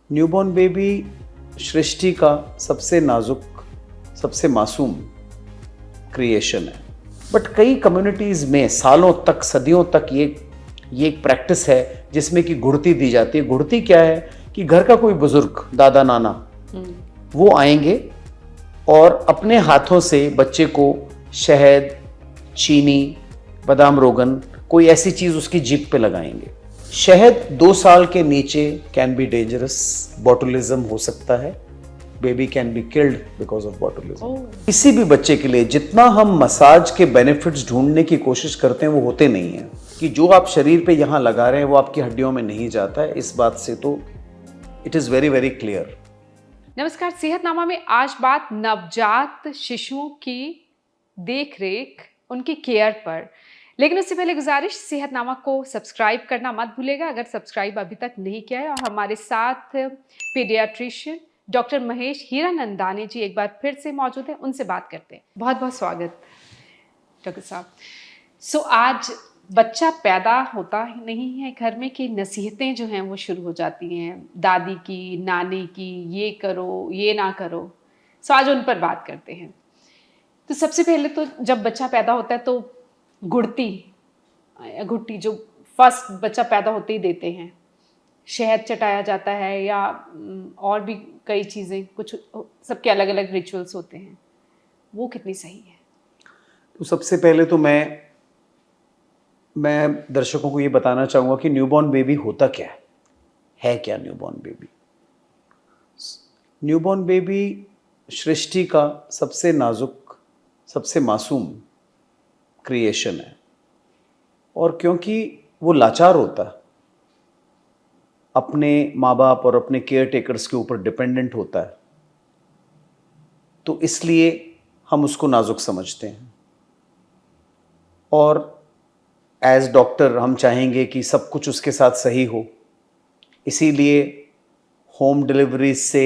Newborn baby सृष्टि का सबसे नाजुक, सबसे मासूम क्रिएशन है। बट कई कम्युनिटीज़ में सालों तक, सदियों तक ये एक प्रैक्टिस है जिसमें कि गुड़ती दी जाती है। गुड़ती क्या है कि घर का कोई बुजुर्ग, दादा नाना, वो आएंगे और अपने हाथों से बच्चे को शहद, चीनी, बादाम रोगन, कोई ऐसी चीज़ उसकी जीभ पे लगाएंगे। शहद 2 साल के नीचे कैन बी डेंजरस, बॉटुलिज्म हो सकता है। Baby can be killed because of botulism. किसी भी बच्चे के लिए जितना हम मसाज के बेनिफिट्स ढूंढने की कोशिश करते हैं वो होते नहीं हैं। कि जो आप शरीर पे यहाँ लगा रहे हैं वो आपकी हड्डियों में नहीं जाता है, इस बात से तो it is very very clear. नमस्कार। सेहतनामा में आज बात नवजात शिशुओं की देखरेख, उनकी केयर पर। लेकिन उससे पहले गुजारिश, सेहतनामा को सब्सक्राइब करना मत भूलेगा अगर सब्सक्राइब अभी तक नहीं किया है। और हमारे साथ पीडियाट्रिशियन डॉक्टर महेश हीरानंदानी जी एक बार फिर से मौजूद हैं, उनसे बात करते हैं। बहुत बहुत स्वागत डॉक्टर साहब। आज बच्चा पैदा होता ही नहीं है घर में कि नसीहतें जो हैं वो शुरू हो जाती हैं, दादी की, नानी की, ये करो, ये ना करो। आज उन पर बात करते हैं। तो सबसे पहले तो जब बच्चा पैदा होता है तो गुड़ती या घुट्टी जो फर्स्ट बच्चा पैदा होते ही देते हैं, शहद चटाया जाता है या और भी कई चीज़ें, कुछ सबके अलग अलग रिचुअल्स होते हैं, वो कितनी सही है? तो सबसे पहले तो मैं दर्शकों को ये बताना चाहूँगा कि न्यूबॉर्न बेबी होता क्या है क्या न्यूबॉर्न बेबी। न्यूबॉर्न बेबी सृष्टि का सबसे नाजुक, सबसे मासूम क्रिएशन है। और क्योंकि वो लाचार होता है, अपने माँ बाप और अपने केयर टेकर्स के ऊपर डिपेंडेंट होता है, तो इसलिए हम उसको नाजुक समझते हैं। और एज डॉक्टर हम चाहेंगे कि सब कुछ उसके साथ सही हो, इसीलिए होम डिलीवरीज से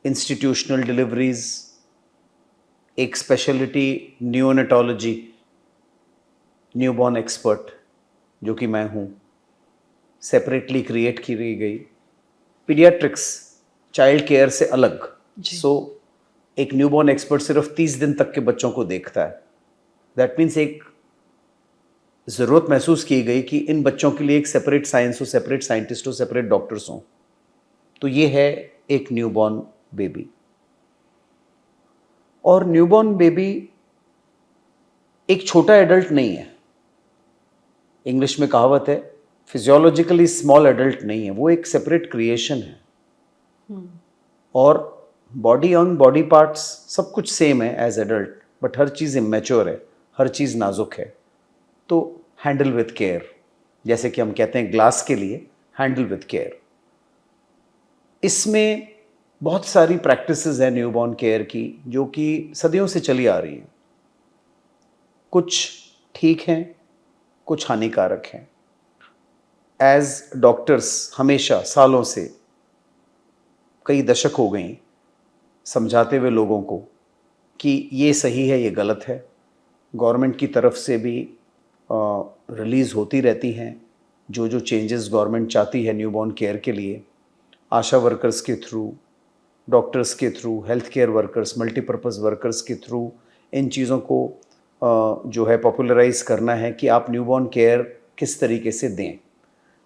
इंस्टीट्यूशनल डिलीवरीज, एक स्पेशलिटी न्यूनेटोलॉजी, न्यूबॉर्न एक्सपर्ट जो कि मैं हूँ, सेपरेटली क्रिएट की गई। पीडियाट्रिक्स चाइल्ड केयर से अलग। एक न्यूबॉर्न एक्सपर्ट सिर्फ 30 दिन तक के बच्चों को देखता है। दैट मीन्स एक ज़रूरत महसूस की गई कि इन बच्चों के लिए एक सेपरेट साइंस हो, सेपरेट साइंटिस्ट हो, सेपरेट डॉक्टर्स हों। तो ये है एक न्यूबॉर्न बेबी। और न्यूबॉर्न बेबी एक छोटा एडल्ट नहीं है। इंग्लिश में कहावत है, फिजियोलॉजिकली स्मॉल एडल्ट नहीं है, वो एक सेपरेट क्रिएशन है। और बॉडी अंग, बॉडी पार्ट्स सब कुछ सेम है एज एडल्ट, बट हर चीज़ इमेच्योर है, हर चीज़ नाजुक है। तो हैंडल विथ केयर, जैसे कि हम कहते हैं ग्लास के लिए हैंडल विथ केयर। इसमें बहुत सारी प्रैक्टिसेस हैं न्यूबॉर्न केयर की जो कि सदियों से चली आ रही हैं। कुछ ठीक हैं, कुछ हानिकारक हैं। एज डॉक्टर्स हमेशा सालों से, कई दशक हो गई, समझाते हुए लोगों को कि ये सही है, ये गलत है। गवर्नमेंट की तरफ से भी रिलीज़ होती रहती हैं जो जो चेंजेस गवर्नमेंट चाहती है न्यूबॉर्न केयर के लिए, आशा वर्कर्स के थ्रू, डॉक्टर्स के through, health care workers, multipurpose workers के थ्रू इन चीज़ों को जो है पॉपुलराइज करना है कि आप न्यूबॉर्न केयर किस तरीके से दें।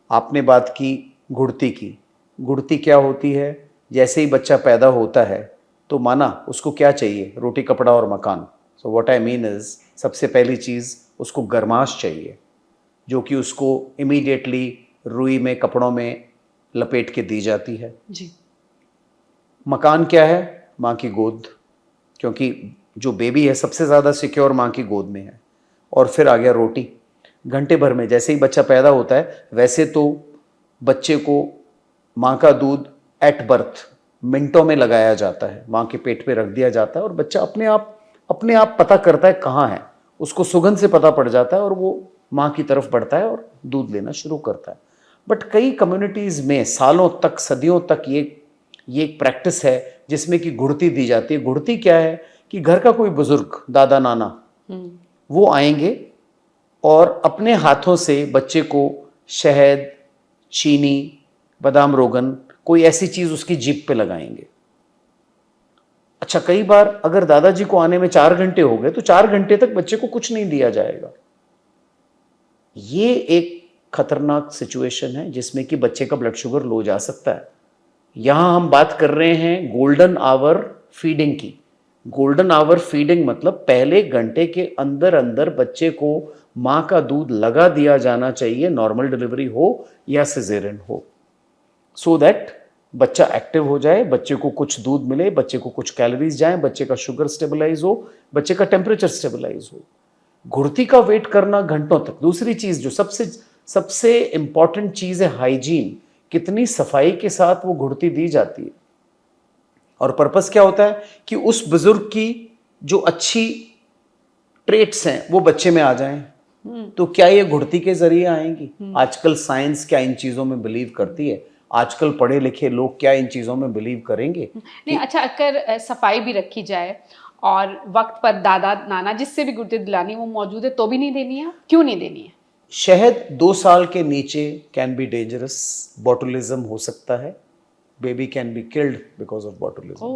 आपने बात की गुड़ती की। गुड़ती क्या होती है? जैसे ही बच्चा पैदा होता है तो माना उसको क्या चाहिए? रोटी, कपड़ा और मकान। So what I mean is, सबसे पहली चीज़ उसको गर्माश चाहिए, जो कि उसको इमीडिएटली रुई में, कपड़ों में लपेट के दी जाती है जी। मकान क्या है? माँ की गोद, क्योंकि जो बेबी है सबसे ज़्यादा सिक्योर माँ की गोद में है। और फिर आ गया रोटी। घंटे भर में, जैसे ही बच्चा पैदा होता है, वैसे तो बच्चे को माँ का दूध एट बर्थ मिनटों में लगाया जाता है, माँ के पेट पे रख दिया जाता है और बच्चा अपने आप पता करता है कहाँ है, उसको सुगंध से पता पड़ जाता है और वो माँ की तरफ बढ़ता है और दूध लेना शुरू करता है। बट कई कम्युनिटीज़ में सालों तक, सदियों तक ये एक प्रैक्टिस है जिसमें कि गुड़ती दी जाती है। गुड़ती क्या है कि घर का कोई बुजुर्ग, दादा नाना, वो आएंगे और अपने हाथों से बच्चे को शहद, चीनी, बादाम रोगन, कोई ऐसी चीज उसकी जीभ पे लगाएंगे। अच्छा, कई बार अगर दादाजी को आने में 4 घंटे हो गए तो 4 घंटे तक बच्चे को कुछ नहीं दिया जाएगा। ये एक खतरनाक सिचुएशन है जिसमें कि बच्चे का ब्लड शुगर लो जा सकता है। यहां हम बात कर रहे हैं गोल्डन आवर फीडिंग की। गोल्डन आवर फीडिंग मतलब पहले घंटे के अंदर अंदर बच्चे को मां का दूध लगा दिया जाना चाहिए, नॉर्मल डिलीवरी हो या सिजेरियन हो, सो दैट बच्चा एक्टिव हो जाए, बच्चे को कुछ दूध मिले, बच्चे को कुछ कैलोरीज जाए, बच्चे का शुगर स्टेबलाइज हो, बच्चे का टेम्परेचर स्टेबलाइज हो। घुड़ती का वेट करना घंटों तक। दूसरी चीज जो सबसे सबसे इंपॉर्टेंट चीज है, हाइजीन। कितनी सफाई के साथ वो घुड़ती दी जाती है, और पर्पस क्या होता है कि उस बुजुर्ग की जो अच्छी ट्रेट्स हैं वो बच्चे में आ जाएं। तो क्या ये घुड़ती के जरिए आएंगी? आजकल साइंस क्या इन चीजों में बिलीव करती है? आजकल पढ़े लिखे लोग क्या इन चीजों में बिलीव करेंगे? नहीं, अच्छा, अगर सफाई भी रखी जाए और वक्त पर दादा नाना जिससे भी गुर्दे दिलानी वो मौजूद है तो भी नहीं देनी है? क्यों नहीं देनी है? शहद 2 साल के नीचे कैन बी डेंजरस, बॉटुलिज्म हो सकता है, baby can be killed because of botulism.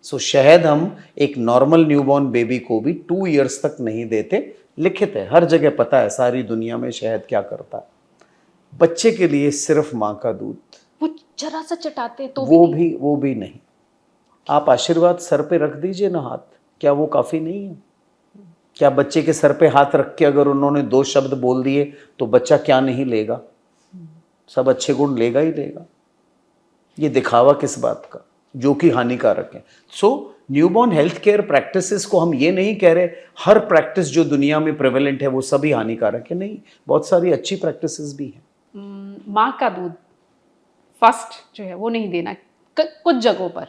So शहद हम एक नॉर्मल न्यूबॉर्न बेबी को भी 2 इयर्स तक नहीं देते। लिखित है, हर जगह पता है सारी दुनिया में शहद क्या करता है। बच्चे के लिए सिर्फ माँ का दूध, वो जरा सा चटाते तो वो भी नहीं। आप आशीर्वाद सर पे रख दीजिए ना हाथ, क्या वो काफी नहीं है? क्या बच्चे के सर पे हाथ रख के अगर उन्होंने 2 शब्द बोल दिए तो बच्चा क्या नहीं लेगा? सब अच्छे गुण लेगा ही लेगा। ये दिखावा किस बात का, जो कि हानिकारक है। सो न्यूबॉर्न हेल्थ केयर प्रैक्टिसेस को हम ये नहीं कह रहे हर प्रैक्टिस जो दुनिया में प्रेवलेंट है वो सभी हानिकारक है, नहीं, बहुत सारी अच्छी प्रैक्टिसेस भी हैं। माँ का दूध फर्स्ट जो है वो नहीं देना कुछ जगहों पर।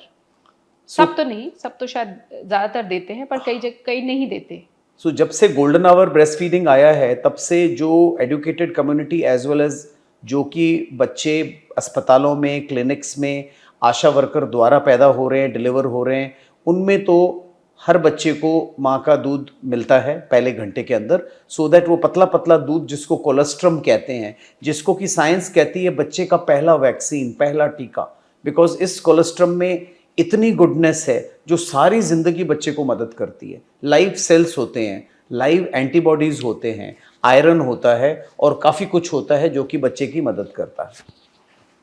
सब तो नहीं, सब तो शायद ज्यादातर देते हैं, पर कई जगह कई नहीं देते। सो जब से गोल्डन आवर ब्रेस्ट फीडिंग आया है तब से जो educated community as well as जो कि बच्चे अस्पतालों में, क्लिनिक्स में आशा वर्कर द्वारा पैदा हो रहे हैं, डिलीवर हो रहे हैं, उनमें तो हर बच्चे को माँ का दूध मिलता है पहले घंटे के अंदर, सो दैट वो पतला पतला दूध जिसको कोलेस्ट्रम कहते हैं, जिसको कि साइंस कहती है बच्चे का पहला वैक्सीन, पहला टीका, बिकॉज इस कोलेस्ट्रम में इतनी गुडनेस है जो सारी जिंदगी बच्चे को मदद करती है। लाइव सेल्स होते हैं, लाइव एंटीबॉडीज होते हैं, आयरन होता है और काफ़ी कुछ होता है जो कि बच्चे की मदद करता है।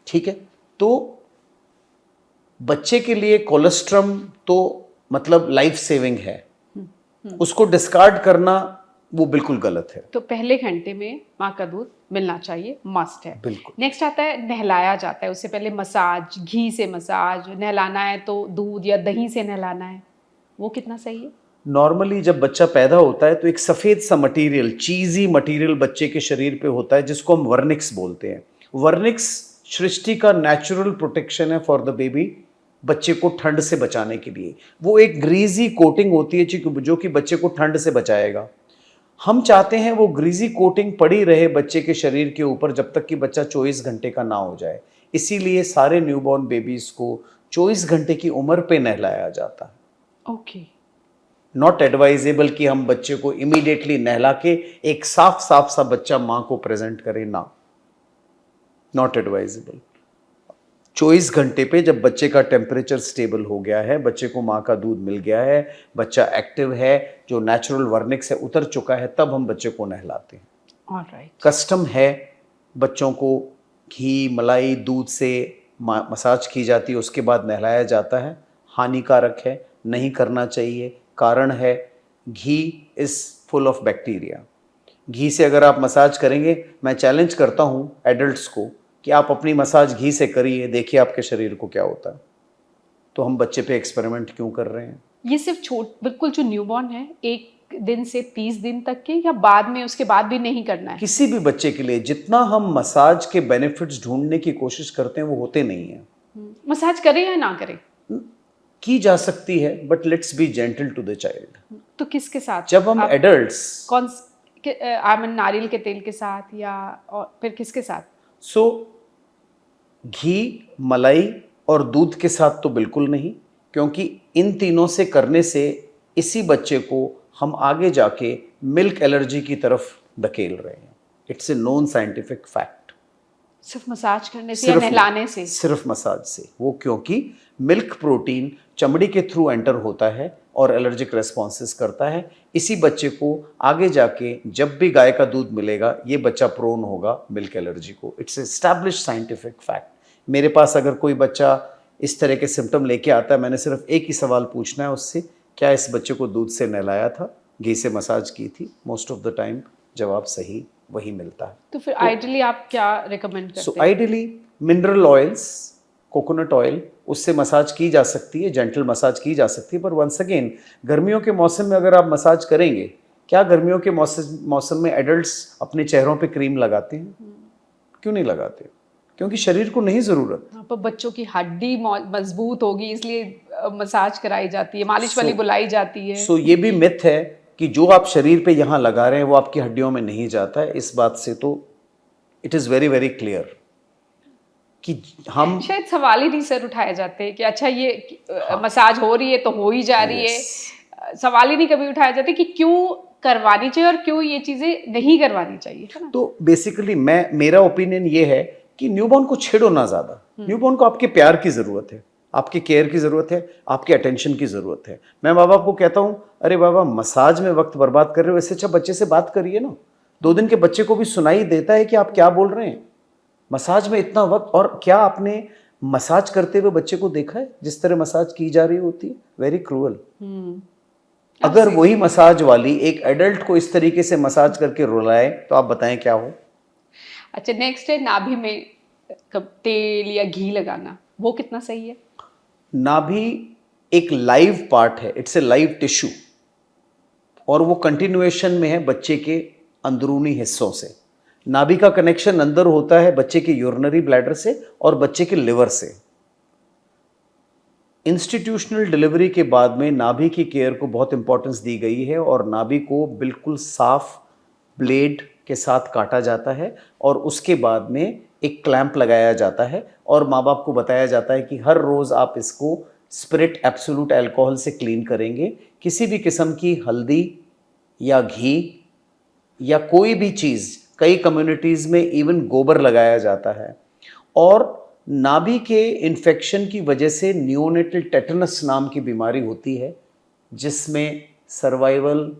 ठीक है, तो बच्चे के लिए कोलेस्ट्रम तो मतलब लाइफ सेविंग है, उसको डिस्कार्ड करना वो बिल्कुल गलत है। तो पहले घंटे में माँ का दूध मिलना चाहिए, मस्ट है। बिल्कुल। नेक्स्ट आता है नहलाया जाता है, उससे पहले मसाज, घी से मसाज, नहलाना है तो दूध या दही से नहलाना है, वो कितना सही है? नॉर्मली जब बच्चा पैदा होता है तो एक सफ़ेद सा मटेरियल, चीज़ी मटेरियल बच्चे के शरीर पे होता है जिसको हम वर्निक्स बोलते हैं। वर्निक्स सृष्टि का नेचुरल प्रोटेक्शन है फॉर द बेबी, बच्चे को ठंड से बचाने के लिए। वो एक ग्रीजी कोटिंग होती है जो कि बच्चे को ठंड से बचाएगा। हम चाहते हैं वो ग्रीजी कोटिंग पड़ी रहे बच्चे के शरीर के ऊपर जब तक कि बच्चा 24 घंटे का ना हो जाए। इसीलिए सारे न्यूबॉर्न बेबीज को 24 घंटे की उम्र पे नहलाया जाता है। ओके। नॉट एडवाइजेबल कि हम बच्चे को इमीडिएटली नहला के एक साफ साफ सा बच्चा माँ को प्रेजेंट करें, ना, नॉट एडवाइजेबल। 24 घंटे पे जब बच्चे का टेम्परेचर स्टेबल हो गया है, बच्चे को माँ का दूध मिल गया है, बच्चा एक्टिव है, जो नेचुरल वर्निक्स है उतर चुका है, तब हम बच्चे को नहलाते हैं। ऑलराइट। कस्टम है बच्चों को घी, मलाई, दूध से मसाज की जाती है, उसके बाद नहलाया जाता है। हानिकारक है, नहीं करना चाहिए। कारण है घी इज़ फुल ऑफ बैक्टीरिया। घी से अगर आप मसाज करेंगे, मैं चैलेंज करता हूँ एडल्ट्स को कि आप अपनी मसाज घी से करिए, देखिए आपके शरीर को क्या होता है। तो हम बच्चे पे एक्सपेरिमेंट क्यों कर रहे हैं? ये सिर्फ बिल्कुल जो न्यूबॉर्न है 1 दिन से 30 दिन तक के, या बाद में उसके बाद भी नहीं करना है? किसी भी बच्चे के लिए जितना हम मसाज के बेनिफिट्स ढूंढने की कोशिश करते हैं वो होते नहीं है। मसाज करें या ना करें? की जा सकती है, but let's be gentle to the child. तो किसके साथ? जब हम एडल्ट्स, कौन नारियल के तेल के साथ या और फिर किसके साथ? घी, मलाई और दूध के साथ तो बिल्कुल नहीं, क्योंकि इन तीनों से करने से इसी बच्चे को हम आगे जाके मिल्क एलर्जी की तरफ धकेल रहे हैं। It's a known scientific fact. सिर्फ मसाज करने से या सिर्फ नहलाने से? सिर्फ मसाज से। वो क्योंकि मिल्क प्रोटीन चमड़ी के थ्रू एंटर होता है और एलर्जिक रेस्पॉन्सेस करता है। इसी बच्चे को आगे जाके जब भी गाय का दूध मिलेगा ये बच्चा प्रोन होगा मिल्क एलर्जी को। It's established scientific fact. मेरे पास अगर कोई बच्चा इस तरह के सिम्टम लेके आता है, मैंने सिर्फ एक ही सवाल पूछना है उससे, क्या इस बच्चे को दूध से नहलाया था, घी से मसाज की थी? मोस्ट ऑफ द टाइम जवाब सही वही मिलता है। तो फिर आइडियली आप क्या रिकमेंड सो करते हैं? Ideally mineral oils, coconut oil, उससे मसाज की जा सकती है, जेंटल मसाज की जा सकती है। पर वंस अगेन गर्मियों के मौसम में अगर आप मसाज करेंगे, क्या गर्मियों के मौसम में एडल्ट्स अपने चेहरों पे क्रीम लगाते हैं? क्यों नहीं लगाते? क्योंकि शरीर को नहीं ज़रूरत। हाँ, पर बच्चों की हड्डी मजबूत होगी इसलिए मसाज कराई जाती है, मालिश वाली So- बुलाई जाती है। सो ये भी मिथ है कि जो आप शरीर पे यहाँ लगा रहे हैं वो आपकी हड्डियों में नहीं जाता है। इस बात से तो it is very very clear कि हम शायद सवाल ही नहीं सर उठाए जाते हैं कि अच्छा ये मसाज हो रही है तो हो ही जा रही है। सवाल ही नहीं कभी उठाए जाते कि क्यों करवानी चाहिए और क्यों ये चीजें नहीं करवानी चाहिए, है ना? तो बेसिकली मेरा ओपिनियन ये है कि न्यूबॉर्न को छेड़ो ना ज़्यादा। न्यूबॉर्न को आपके प्यार की ज़रूरत है, आपके केयर की ज़रूरत है, आपके अटेंशन की ज़रूरत है। मैं माँ बाप को कहता हूँ, अरे बाबा मसाज में वक्त बर्बाद कर रहे हो, इससे अच्छा बच्चे से बात करिए ना। 2 दिन के बच्चे को भी सुनाई देता है कि आप क्या बोल रहे हैं। मसाज में इतना वक्त, और क्या आपने मसाज करते हुए बच्चे को देखा है जिस तरह मसाज की जा रही होती है? Very cruel. अगर वही मसाज वाली एक एडल्ट को इस तरीके से मसाज करके रुलाए तो आप बताएं क्या हो? अच्छा, नेक्स्ट है नाभि में तेल या घी लगाना, वो कितना सही है? नाभि एक लाइव पार्ट है, इट्स ए लाइव टिश्यू, और वो कंटिन्यूएशन में है बच्चे के अंदरूनी हिस्सों से। नाभि का कनेक्शन अंदर होता है बच्चे के यूरिनरी ब्लैडर से और बच्चे के लिवर से। इंस्टीट्यूशनल डिलीवरी के बाद में नाभि की केयर को बहुत इंपॉर्टेंस दी गई है और नाभि को बिल्कुल साफ ब्लेड के साथ काटा जाता है और उसके बाद में एक क्लैंप लगाया जाता है और माँ बाप को बताया जाता है कि हर रोज़ आप इसको स्पिरिट एब्सोल्यूट अल्कोहल से क्लीन करेंगे। किसी भी किस्म की हल्दी या घी या कोई भी चीज़, कई कम्युनिटीज़ में इवन गोबर लगाया जाता है। और नाभि के इन्फेक्शन की वजह से नियोनेटल टेटनस नाम की बीमारी होती है जिसमें सर्वाइवल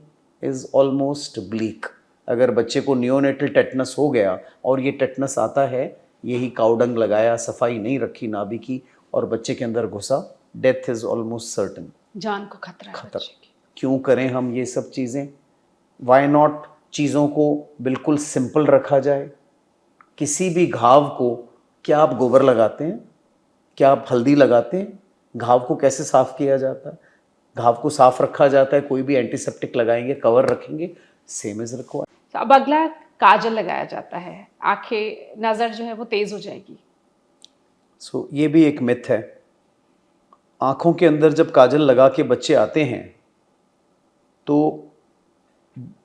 इज़ ऑलमोस्ट ब्लीक। अगर बच्चे को नियोनेटल टेटनस हो गया और ये टेटनस आता है, यही काउडंग लगाया, सफाई नहीं रखी नाभि की और बच्चे के अंदर घुसा, डेथ इज़ ऑलमोस्ट सर्टन। जान को खतरा है बच्चे की। क्यों करें हम ये सब चीज़ें? वाई नॉट चीज़ों को बिल्कुल सिंपल रखा जाए। किसी भी घाव को क्या आप गोबर लगाते हैं? क्या आप हल्दी लगाते हैं? घाव को कैसे साफ किया जाता है? घाव को साफ रखा जाता है, कोई भी एंटीसेप्टिक लगाएंगे, कवर रखेंगे, सेम इज रिक्वायर्ड। अब अगला काजल लगाया जाता है, आंखें, नजर जो है वो तेज हो जाएगी। सो ये भी एक मिथ है। आंखों के अंदर जब काजल लगा के बच्चे आते हैं तो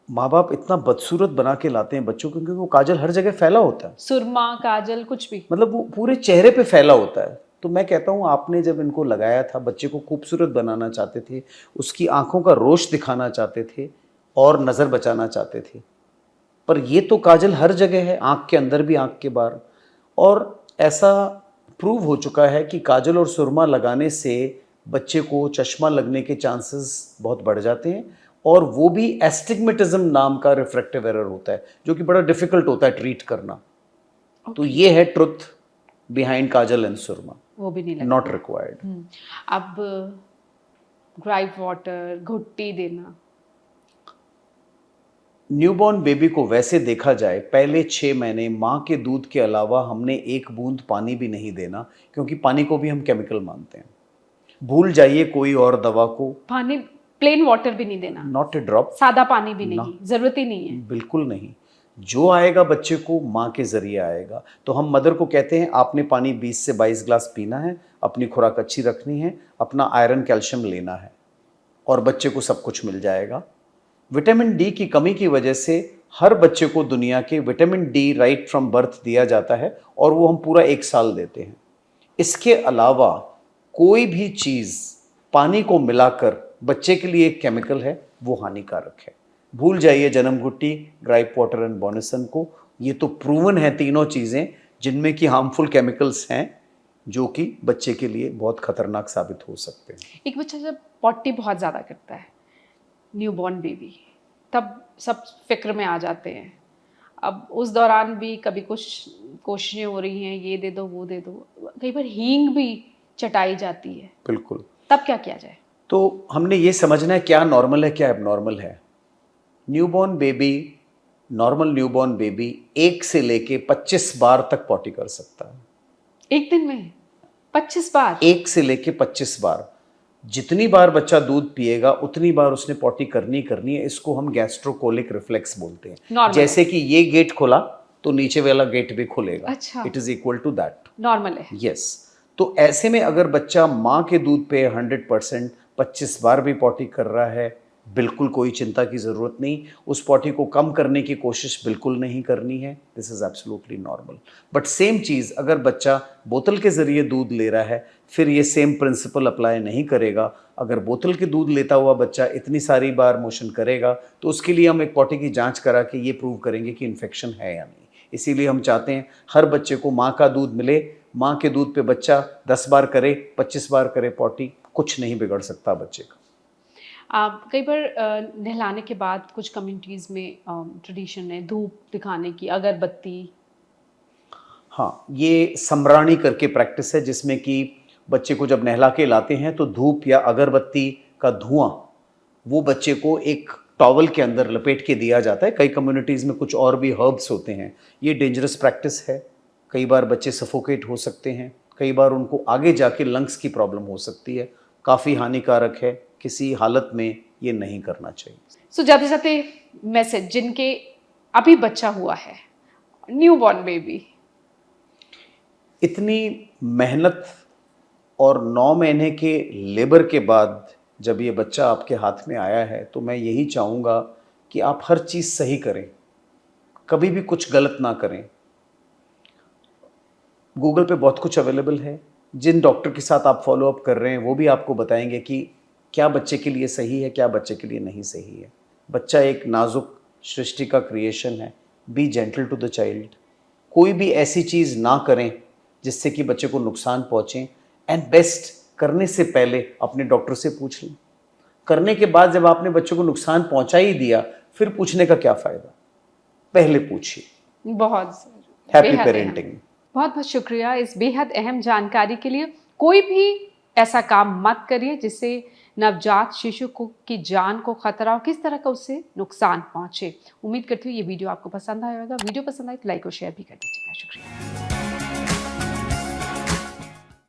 माँ बाप इतना बदसूरत बना के लाते हैं बच्चों को, क्योंकि वो काजल हर जगह फैला होता है, सुरमा, काजल, कुछ भी, मतलब वो पूरे चेहरे पे फैला होता है। तो मैं कहता हूँ आपने जब इनको लगाया था, बच्चे को खूबसूरत बनाना चाहते थे, उसकी आंखों का रोश दिखाना चाहते थे और नज़र बचाना चाहते थे, पर ये तो काजल हर जगह है, आंख के अंदर भी आंख के बाहर। और ऐसा प्रूव हो चुका है कि काजल और सुरमा लगाने से बच्चे को चश्मा लगने के चांसेस बहुत बढ़ जाते हैं, और वो भी एस्टिग्मेटिज्म नाम का रिफ्रैक्टिव एरर होता है जो कि बड़ा डिफिकल्ट होता है ट्रीट करना। तो ये है ट्रुथ बिहाइंड काजल एंड सुरमा, वो भी नहीं लगता। Not required. अब ग्राइप वाटर, घुट्टी देना, न्यूबॉर्न बेबी को वैसे देखा जाए पहले 6 महीने माँ के दूध के अलावा हमने एक बूंद पानी भी नहीं देना, क्योंकि पानी को भी हम केमिकल मानते हैं। भूल जाइए कोई और दवा को, पानी प्लेन वाटर भी नहीं देना, नॉट ए ड्रॉप, सादा पानी भी नहीं, जरूरत ही नहीं है। बिल्कुल नहीं। जो आएगा बच्चे को माँ के जरिए आएगा। तो हम मदर को कहते हैं आपने पानी 20 से 22 ग्लास पीना है, अपनी खुराक अच्छी रखनी है, अपना आयरन कैल्शियम लेना है, और बच्चे को सब कुछ मिल जाएगा। विटामिन डी की कमी की वजह से हर बच्चे को दुनिया के vitamin D right from birth दिया जाता है और वो हम पूरा 1 साल देते हैं। इसके अलावा कोई भी चीज़ पानी को मिलाकर बच्चे के लिए एक केमिकल है, वो हानिकारक है। भूल जाइए जन्म घुट्टी, ग्राइप वाटर एंड बोनसन को। ये तो प्रूवन है तीनों चीज़ें जिनमें कि हार्मफुल केमिकल्स हैं जो कि बच्चे के लिए बहुत खतरनाक साबित हो सकते हैं। एक बच्चा जब पॉटी बहुत ज़्यादा करता है, न्यूबॉर्न बेबी, तब सब फिक्र में आ जाते हैं। अब उस दौरान भी कभी कुछ कोशिशें हो रही हैं, ये दे दो वो दे दो, कई बार हींग भी चटाई जाती है, बिल्कुल। तब क्या किया जाए? तो हमने ये समझना है क्या नॉर्मल है क्या एबनॉर्मल है। Newborn baby, normal newborn baby 1 से लेके 25 बार तक पॉटी कर सकता है। एक दिन में 25 बार? 1 से लेके 25 बार। जितनी बार बच्चा दूध पिएगा उतनी बार उसने पॉटी करनी करनी है। इसको हम गैस्ट्रोकोलिक रिफ्लेक्स बोलते हैं। Normal जैसे कि ये गेट खोला तो नीचे वाला गेट भी खुलेगा। अच्छा। It is equal to that. Normal है। यस। तो ऐसे में अगर बच्चा माँ के दूध पे 100% 25 बार भी पॉटी कर रहा है, बिल्कुल कोई चिंता की ज़रूरत नहीं। उस पॉटी को कम करने की कोशिश बिल्कुल नहीं करनी है। This is absolutely normal. But same चीज़ अगर बच्चा बोतल के ज़रिए दूध ले रहा है, फिर ये सेम प्रिंसिपल अप्लाई नहीं करेगा। अगर बोतल के दूध लेता हुआ बच्चा इतनी सारी बार मोशन करेगा तो उसके लिए हम एक पॉटी की जांच करा के ये प्रूव करेंगे कि इन्फेक्शन है या नहीं। इसीलिए हम चाहते हैं हर बच्चे को माँ का दूध मिले। माँ के दूध पे बच्चा 10 बार करे, 25 बार करे पॉटी, कुछ नहीं बिगड़ सकता बच्चे का। कई बार नहलाने के बाद कुछ कम्युनिटीज़ में ट्रेडिशन है धूप दिखाने की, अगरबत्ती। हाँ, ये सम्राणी करके प्रैक्टिस है जिसमें कि बच्चे को जब नहला के लाते हैं तो धूप या अगरबत्ती का धुआं वो बच्चे को एक टॉवल के अंदर लपेट के दिया जाता है। कई कम्युनिटीज़ में कुछ और भी हर्ब्स होते हैं। ये डेंजरस प्रैक्टिस है। कई बार बच्चे सफोकेट हो सकते हैं, कई बार उनको आगे जाके लंग्स की प्रॉब्लम हो सकती है। काफ़ी हानिकारक है, किसी हालत में ये नहीं करना चाहिए। सो जाते जाते मैसेज जिनके अभी बच्चा हुआ है, न्यूबॉर्न बेबी, इतनी मेहनत और 9 महीने के लेबर के बाद जब ये बच्चा आपके हाथ में आया है तो मैं यही चाहूँगा कि आप हर चीज़ सही करें, कभी भी कुछ गलत ना करें। गूगल पे बहुत कुछ अवेलेबल है। जिन डॉक्टर के साथ आप फॉलो अप कर रहे हैं वो भी आपको बताएंगे कि क्या बच्चे के लिए सही है, क्या बच्चे के लिए नहीं सही है। बच्चा एक नाजुक सृष्टि का क्रिएशन है। Be gentle to the child. कोई भी ऐसी चीज़ ना करें जिससे कि बच्चे को नुकसान पहुँचे। एंड बेस्ट, करने से पहले अपने डॉक्टर से पूछ लें। करने के बाद जब आपने बच्चे को नुकसान पहुँचा ही दिया फिर पूछने का क्या फ़ायदा। पहले पूछिए। बहुत हैप्पी पेरेंटिंग। बहुत बहुत शुक्रिया इस बेहद अहम जानकारी के लिए। कोई भी ऐसा काम मत करिए जिससे नवजात शिशु को की जान को खतरा हो, किस तरह का उससे नुकसान पहुंचे। उम्मीद करती हूँ ये वीडियो आपको पसंद आया होगा। वीडियो पसंद आए तो लाइक और शेयर भी कर दीजिएगा। शुक्रिया।